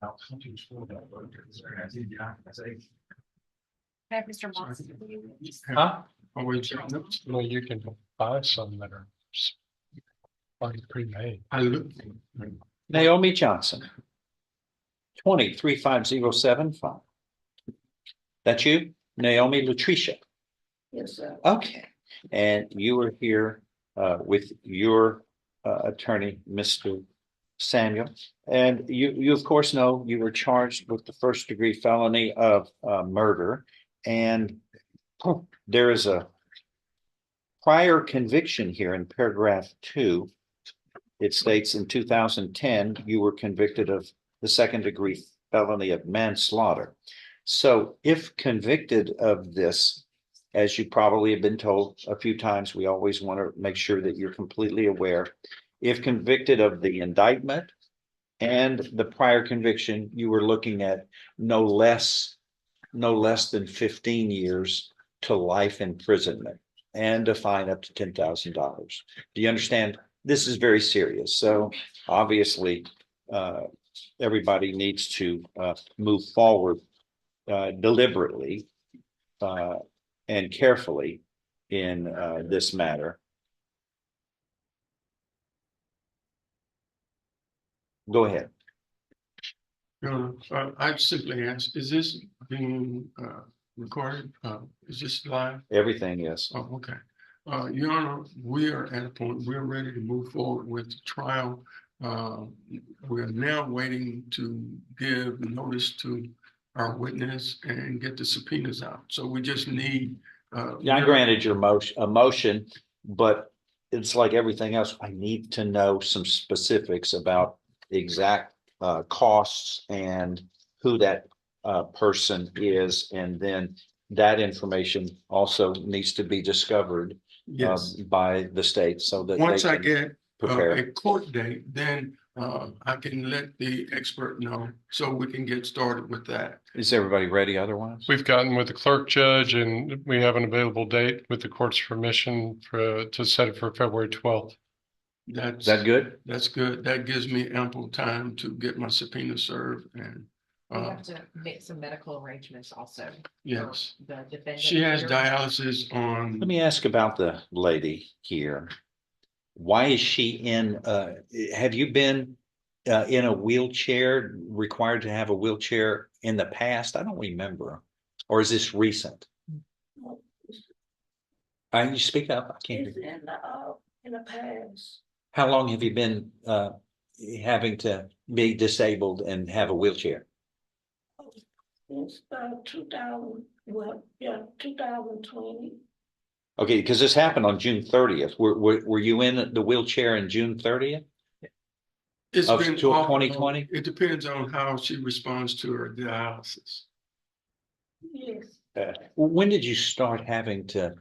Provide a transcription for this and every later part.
Have Mr. Moss. Huh? Well, you can buy some that are already pre-made. Naomi Johnson. 2035075. That's you, Naomi Loutricia. Yes, sir. Okay, and you were here with your attorney, Mr. Samuel, and you of course know you were charged with the first-degree felony of murder, and there is a prior conviction here in paragraph 2. It states in 2010 you were convicted of the second-degree felony of manslaughter. So if convicted of this, as you probably have been told a few times, we always want to make sure that you're completely aware. If convicted of the indictment and the prior conviction, you were looking at no less than 15 years to life imprisonment and a fine up to $10,000. Do you understand? This is very serious. So obviously, everybody needs to move forward deliberately and carefully in this matter. Go ahead. I'd simply ask, is this being recorded? Is this live? Everything, yes. Oh, okay. Your Honor, we are at a point, we're ready to move forward with the trial. We are now waiting to give notice to our witness and get the subpoenas out. So we just need. Yeah, I granted your motion, but it's like everything else. I need to know some specifics about the exact costs and who that person is, and then that information also needs to be discovered by the state so that once I get prepare a court date, then I can let the expert know so we can get started with that. Is everybody ready otherwise? We've gotten with the clerk judge and we have an available date with the court's permission to set it for February 12th. Is that good? That's good. That gives me ample time to get my subpoena served and. We have to make some medical arrangements also. Yes. The defendant. She has dialysis on. Let me ask about the lady here. Why is she in, have you been in a wheelchair, required to have a wheelchair in the past? I don't remember. Or is this recent? You speak up. I can't hear you. In the past. How long have you been having to be disabled and have a wheelchair? Since 2020. Okay, because this happened on June 30th. Were you in the wheelchair in June 30th? It's Of been 2020? It depends on how she responds to her dialysis. Yes. When did you start having to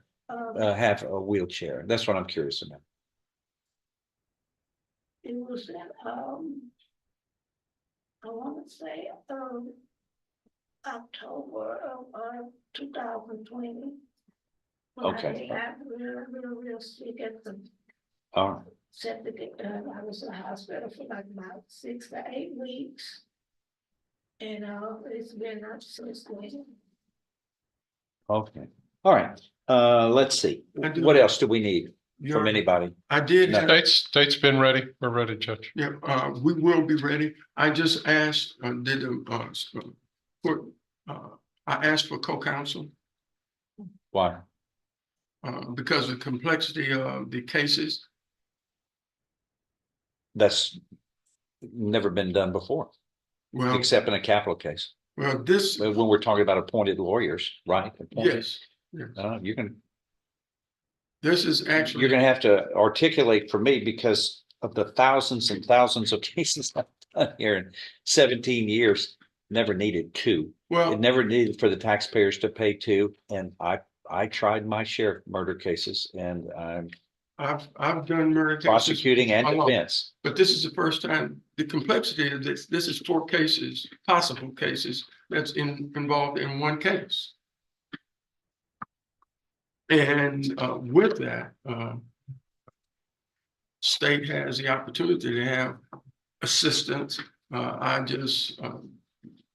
have a wheelchair? That's what I'm curious about. It was in I want to say October of 2020. Okay. I got real sick at the septic. I was in the hospital for like about 6 to 8 weeks. And it's been up since then. Okay. All right. Let's see. What else do we need from anybody? I did. No. State's been ready. We're ready, Judge. Yeah, we will be ready. I just asked, I asked for co-counsel. Why? Because of the complexity of the cases. That's never been done before, Well, except in a capital case. well, this, When we're talking about appointed lawyers, right? yes, You can. this is actually. You're going to have to articulate for me because of the thousands and thousands of cases I've done here in 17 years. Never needed two. Well, It never needed for the taxpayers to pay two. And I tried my share of murder cases, and I'm I've done murder cases. prosecuting and defense. But this is the first time, the complexity of this is 4 cases, possible cases that's involved in one case. And with that, state has the opportunity to have assistance I just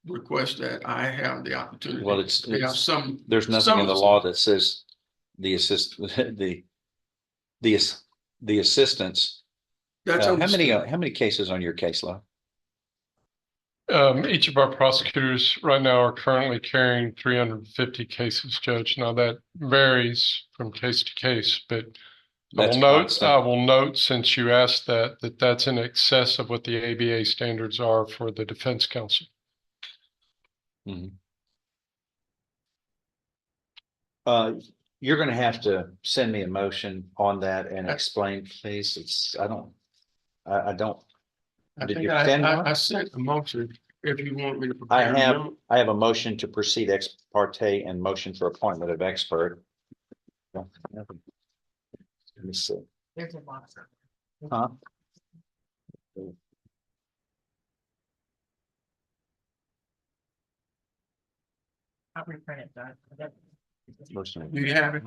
request that I have the opportunity. Well, to have some. there's nothing some in the law that says the the assistants. That's How understood. many cases on your caseload? Each of our prosecutors right now are currently carrying 350 cases, Judge. Now that varies from case to case, but That's I constant. will note, since you asked that that's in excess of what the ABA standards are for the defense counsel. Mhm. You're gonna have to send me a motion on that and explain, please. I don't. I Did think you send one? I sent a motion, if you want me to I prepare. have, I have a motion to proceed ex parte and motion for appointment of expert. Let me see. There's a box. Huh? I'll reprint it, Doug. Motion. Do you have it?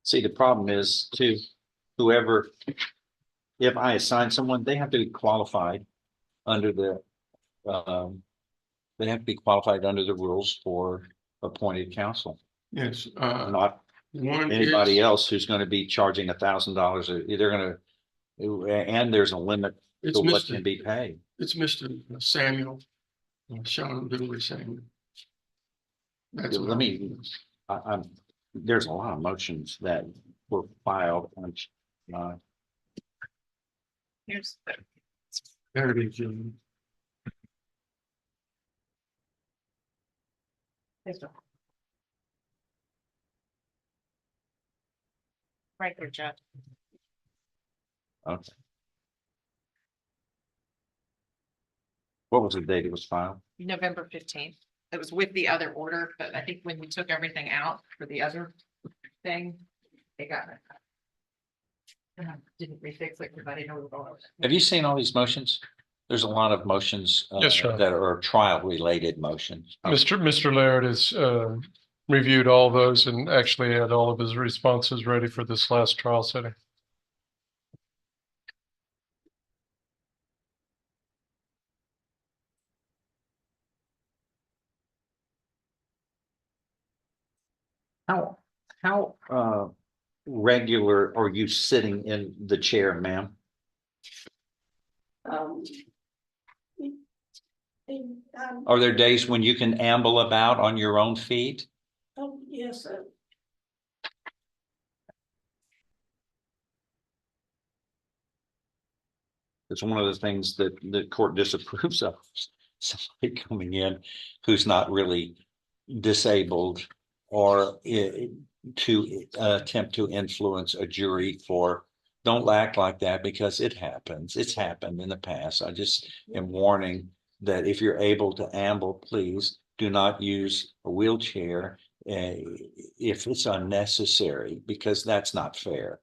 See, the problem is too, whoever, if I assign someone, they have to be qualified under the, they have to be qualified under the rules for appointed counsel, Yes, not one anybody is, else who's going to be charging $1,000. They're going to, and there's a limit it's to what can Mr. be paid. It's Mr. Samuel, Sean Dewey Samuel. That's Let me, I'm, there's a lot of motions that were filed on, Here's. There it is, Jim. There's one. Right there, Judge. okay. What was the date it was filed? November 15th. It was with the other order, but I think when we took everything out for the other thing, they got it. And I didn't refix it because I didn't know we were going over that. Have you seen all these motions? There's a lot of motions Yes, sir. that are trial related motions. Mr. Laird has reviewed all those and actually had all of his responses ready for this last trial setting. How regular are you sitting in the chair, ma'am? Um, Are there days when you can amble about on your own feet? oh, yes, sir. It's one of the things that the court disapproves of, somebody coming in who's not really disabled or to attempt to influence a jury for, don't act like that because it happens. It's happened in the past. I just am warning that if you're able to amble, please do not use a wheelchair if it's unnecessary, because that's not fair.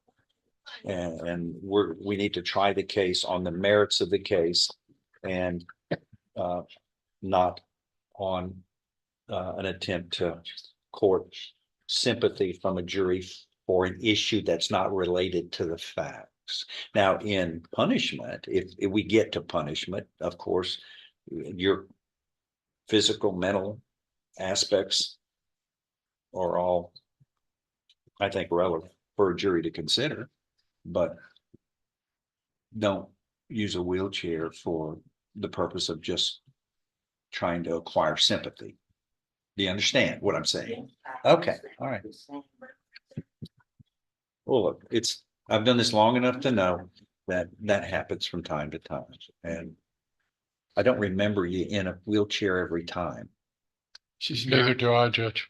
And we need to try the case on the merits of the case and not on an attempt to court sympathy from a jury for an issue that's not related to the facts. Now, in punishment, if we get to punishment, of course, your physical, mental aspects are all, I think, relevant for a jury to consider, but don't use a wheelchair for the purpose of just trying to acquire sympathy. Do you understand what I'm saying? Okay, all right. Well, look, I've done this long enough to know that happens from time to time. And I don't remember you in a wheelchair every time. She's Neither not, do I, Judge.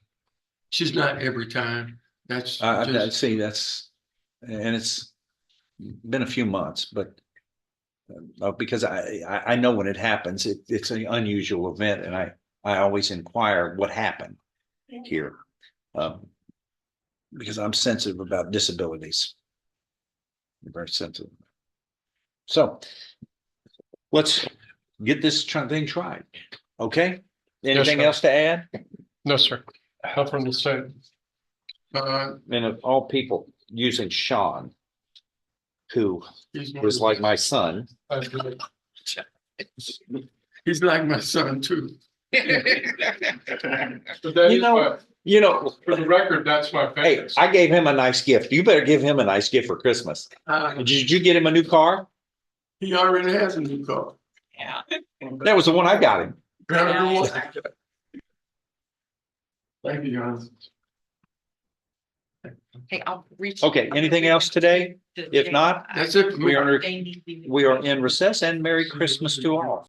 she's not every time. That's And it's been a few months, but because I know when it happens, it's an unusual event, and I always inquire what happened here, because I'm sensitive about disabilities. I'm very sensitive. So let's get this thing tried. Okay. Anything sir. else to add? No, sir. Help from the state. uh, And of all people, using Sean, who He's one was of- like my son. He's like my son too. But that You is know, my, You know, for the record, that's my hey, favorite. I gave him a nice gift. You better give him a nice gift for Christmas. Did you get him a new car? He already has a new car. Yeah. That was the one I got him. Better than one. Thank you, Your Honor. Hey, I'll reach. Okay, anything else today? If not, That's it for me. we are in recess, and Merry Christmas to all.